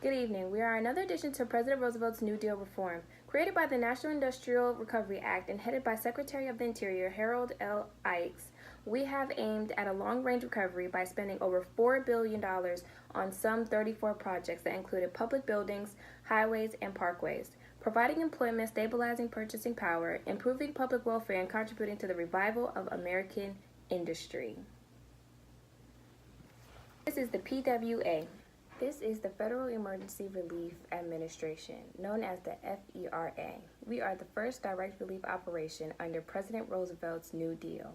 Good evening. We are another addition to President Roosevelt's New Deal reform. Created by the National Industrial Recovery Act and headed by Secretary of the Interior Harold L. Ickes, we have aimed at a long-range recovery by spending over $4 billion on some 34 projects that included public buildings, highways, and parkways, providing employment, stabilizing purchasing power, improving public welfare, and contributing to the revival of American industry. This is the PWA. This is the Federal Emergency Relief Administration, known as the FERA. We are the first direct relief operation under President Roosevelt's New Deal.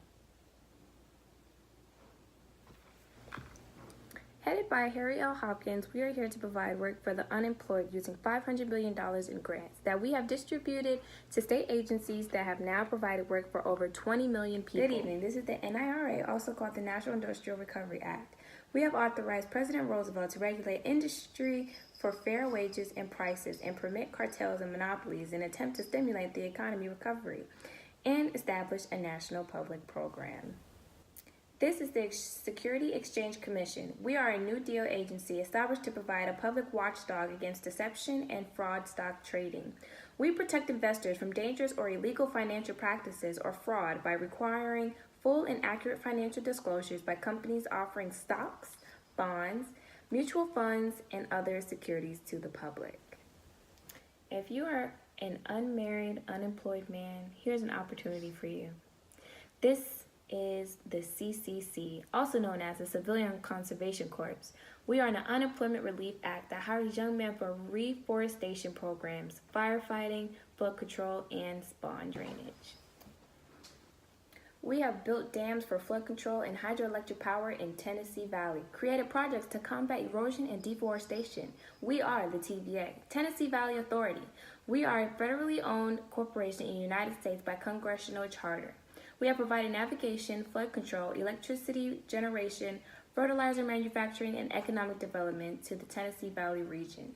Headed by Harry L. Hopkins, we are here to provide work for the unemployed using $500 million in grants that we have distributed to state agencies that have now provided work for over 20 million people. Good evening. This is the NIRA, also called the National Industrial Recovery Act. We have authorized President Roosevelt to regulate industry for fair wages and prices and permit cartels and monopolies in an attempt to stimulate the economy recovery and establish a national public program. This is the Security Exchange Commission. We are a New Deal agency established to provide a public watchdog against deception and fraud stock trading. We protect investors from dangerous or illegal financial practices or fraud by requiring full and accurate financial disclosures by companies offering stocks, bonds, mutual funds, and other securities to the public. If you are an unmarried, unemployed man, here's an opportunity for you. This is the CCC, also known as the Civilian Conservation Corps. We are an Unemployment Relief Act that hires young men for reforestation programs, firefighting, flood control, and spawn drainage. We have built dams for flood control and hydroelectric power in Tennessee Valley, created projects to combat erosion and deforestation. We are the TVA, Tennessee Valley Authority. We are a federally owned corporation in the United States by congressional charter. We have provided navigation, flood control, electricity generation, fertilizer manufacturing, and economic development to the Tennessee Valley region.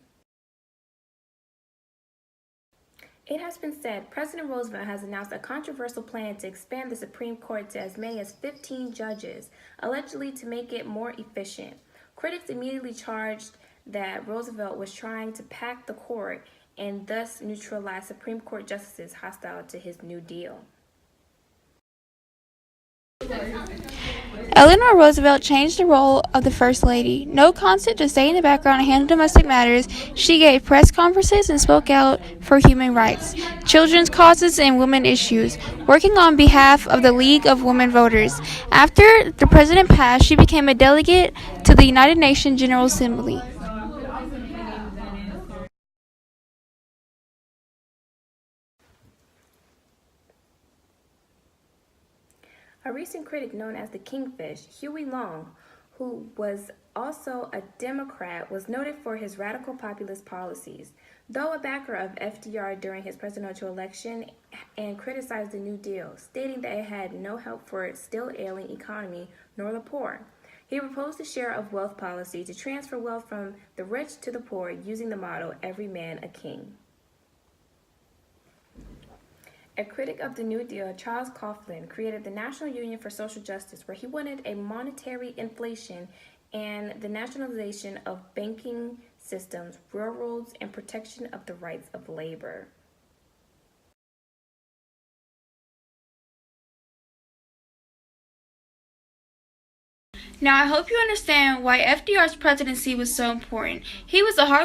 It has been said President Roosevelt has announced a controversial plan to expand the Supreme Court to as many as 15 judges, allegedly to make it more efficient. Critics immediately charged that Roosevelt was trying to pack the court and thus neutralize Supreme Court justices hostile to his New Deal. Eleanor Roosevelt changed the role of the First Lady. No content to stay in the background and handle domestic matters, she gave press conferences and spoke out for human rights, children's causes, and women issues, working on behalf of the League of Women Voters. After the president passed, she became a delegate to the United Nations General Assembly. A recent critic known as the Kingfish, Huey Long, who was also a Democrat, was noted for his radical populist policies. Though a backer of FDR during his presidential election and criticized the New Deal, stating that it had no help for its still ailing economy nor the poor. He proposed a share of wealth policy to transfer wealth from the rich to the poor using the motto, "Every man a king." A critic of the New Deal, Charles Coughlin, created the National Union for Social Justice, where he wanted a monetary inflation and the nationalization of banking systems, railroads, and protection of the rights of labor. Now, I hope you understand why FDR's presidency was so important. He was a hard